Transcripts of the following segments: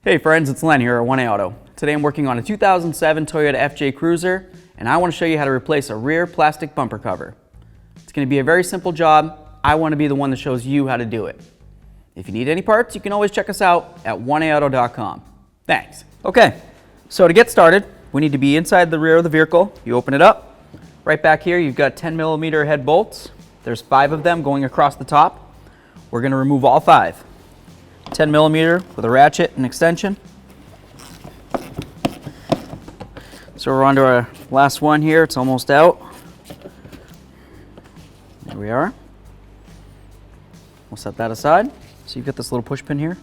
Hey friends, it's Len here at 1A Auto. Today I'm working on a 2007 Toyota FJ Cruiser, and I want to show you how to replace a rear plastic bumper cover. It's going to be a very simple job. I want to be the one that shows you how to do it. If you need any parts, you can always check us out at 1AAuto.com. Thanks. Okay, so to get started, we need to be inside the rear of the vehicle. You open it up. Right back here, you've got 10mm head bolts. There's 5 of them going across the top. We're going to remove all 5. 10mm with a ratchet and extension. So we're on to our last one here. It's almost out. There we are. We'll set that aside. So you've got this little push pin here.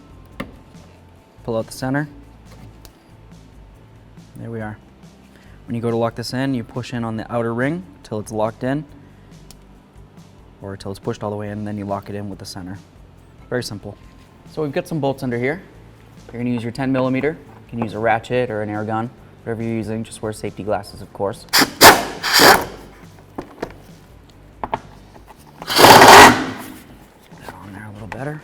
Pull out the center. There we are. When you go to lock this in, you push in on the outer ring until it's locked in, or until it's pushed all the way in, and then you lock it in with the center. Very simple. So we've got some bolts under here. You're going to use your 10mm. You can use a ratchet or an air gun, whatever you're using. Just wear safety glasses, of course. Put that on there a little better.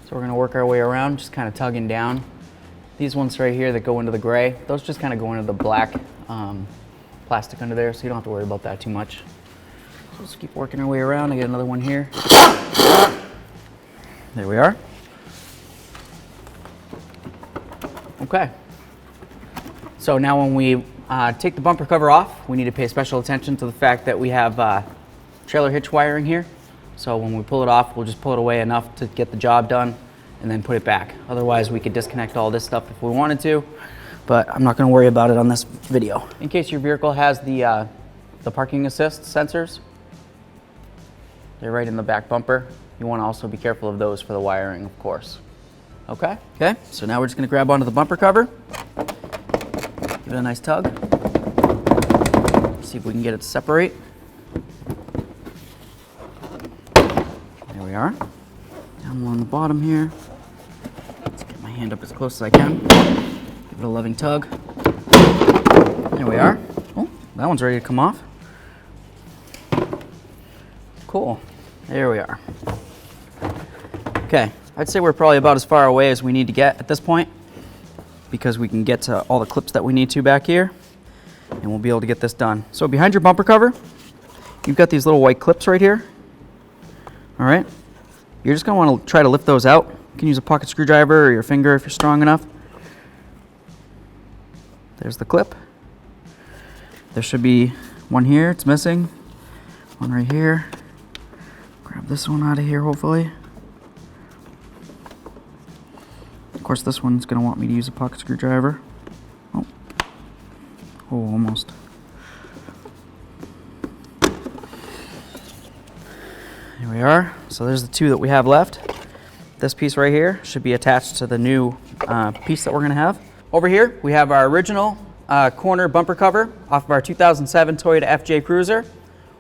So we're going to work our way around, just kind of tugging down. These ones right here that go into the gray, those just kind of go into the black plastic under there, so you don't have to worry about that too much. So just keep working our way around. I get another one here. There we are. Okay. So now when we take the bumper cover off, we need to pay special attention to the fact that we have trailer hitch wiring here. So when we pull it off, we'll just pull it away enough to get the job done and then put it back. Otherwise, we could disconnect all this stuff if we wanted to, but I'm not going to worry about it on this video. In case your vehicle has the parking assist sensors, they're right in the back bumper. You want to also be careful of those for the wiring, of course. Okay? Okay, so now we're just going to grab onto the bumper cover, give it a nice tug, see if we can get it to separate. There we are. Down along the bottom here. Let's get my hand up as close as I can. Give it a loving tug. There we are. Oh, that one's ready to come off. Cool. There we are. Okay, I'd say we're probably about as far away as we need to get at this point, because we can get to all the clips that we need to back here, and we'll be able to get this done. So behind your bumper cover, you've got these little white clips right here. All right. You're just going to want to try to lift those out. You can use a pocket screwdriver or your finger if you're strong enough. There's the clip. There should be one here. It's missing. One right here. Grab this one out of here, hopefully. Of course, this one's going to want me to use a pocket screwdriver. Oh, almost. Here we are. So there's the 2 that we have left. This piece right here should be attached to the new piece that we're going to have. Over here, we have our original corner bumper cover off of our 2007 Toyota FJ Cruiser.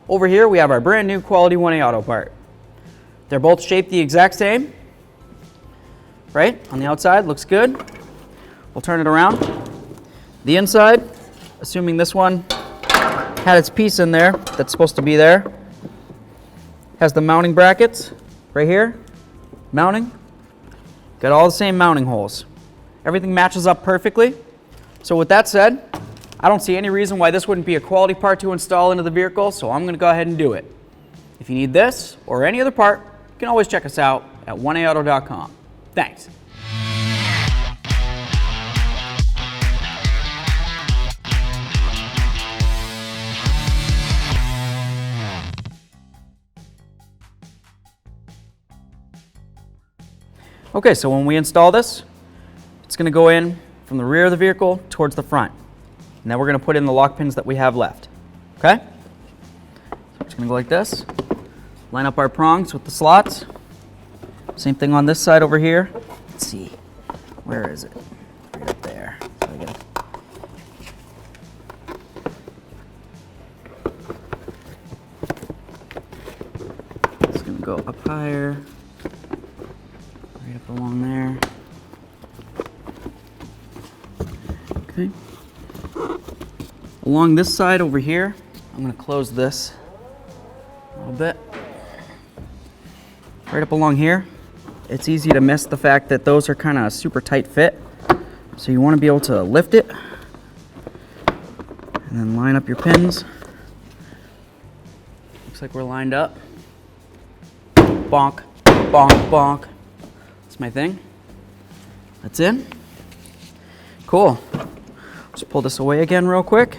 Over here, we have our brand new quality 1A Auto part. They're both shaped the exact same. Right? On the outside, looks good. We'll turn it around. The inside, assuming this one had its piece in there that's supposed to be there, has the mounting brackets right here. Mounting. Got all the same mounting holes. Everything matches up perfectly. So with that said, I don't see any reason why this wouldn't be a quality part to install into the vehicle, so I'm going to go ahead and do it. If you need this or any other part, you can always check us out at 1AAuto.com. Thanks. Okay, so when we install this, it's going to go in from the rear of the vehicle towards the front. And then we're going to put in the lock pins that we have left. Okay? So we're just going to go like this. Line up our prongs with the slots. Same thing on this side over here. Let's see. Where is it? Right up there. So I gotta... It's going to go up higher. Right up along there. Okay. Along this side over here, I'm going to close this little bit. Right up along here. It's easy to miss the fact that those are kind of super tight fit. So you want to be able to lift it and then line up your pins. Looks like we're lined up. Bonk, bonk, bonk. That's my thing. That's in. Cool. Let's pull this away again real quick.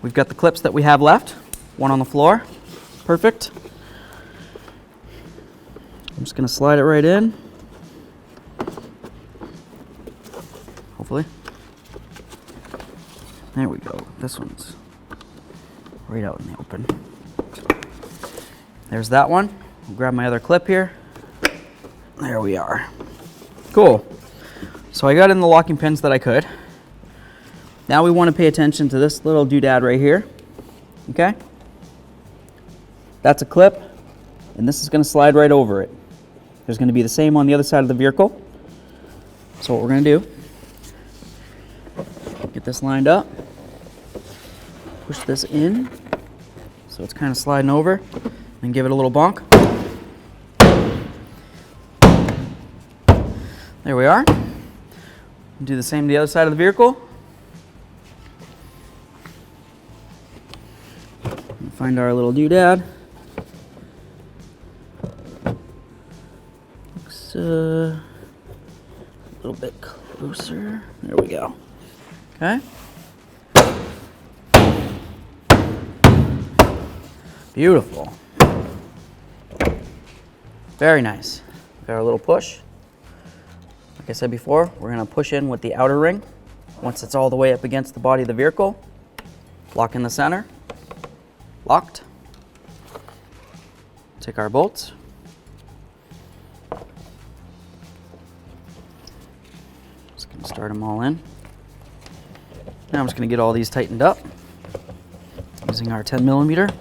We've got the clips that we have left. One on the floor. Perfect. I'm just going to slide it right in. Hopefully. There we go. This one's right out in the open. There's that one. I'll grab my other clip here. There we are. Cool. So I got in the locking pins that I could. Now we want to pay attention to this little doodad right here. Okay? That's a clip, and this is going to slide right over it. There's going to be the same on the other side of the vehicle. So what we're going to do, get this lined up, push this in, so it's kind of sliding over, and give it a little bonk. There we are. Do the same to the other side of the vehicle. Find our little doodad. Looks a little bit closer. There we go. Okay. Beautiful. Very nice. Got our little push. Like I said before, we're going to push in with the outer ring. Once it's all the way up against the body of the vehicle, lock in the center. Locked. Take our bolts. Just going to start them all in. Now I'm just going to get all these tightened up using our 10mm.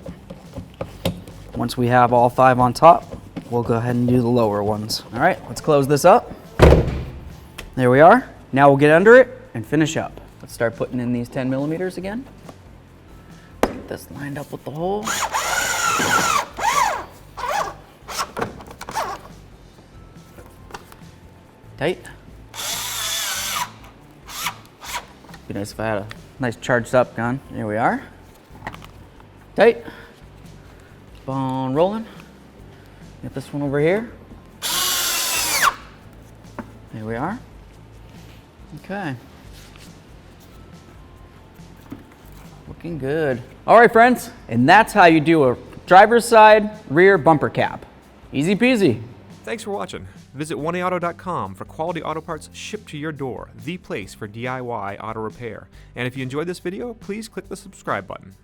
Once we have all 5 on top, we'll go ahead and do the lower ones. All right, let's close this up. There we are. Now we'll get under it and finish up. Let's start putting in these 10mm again. Get this lined up with the hole. Tight. Be nice if I had a nice charged up gun. There we are. Tight. Bone rolling. Get this one over here. There we are. Okay. Looking good. All right, friends, and that's how you do a driver's side rear bumper cap. Easy peasy. Thanks for watching. Visit 1aauto.com for quality auto parts shipped to your door, the place for DIY auto repair. And if you enjoyed this video, please click the subscribe button.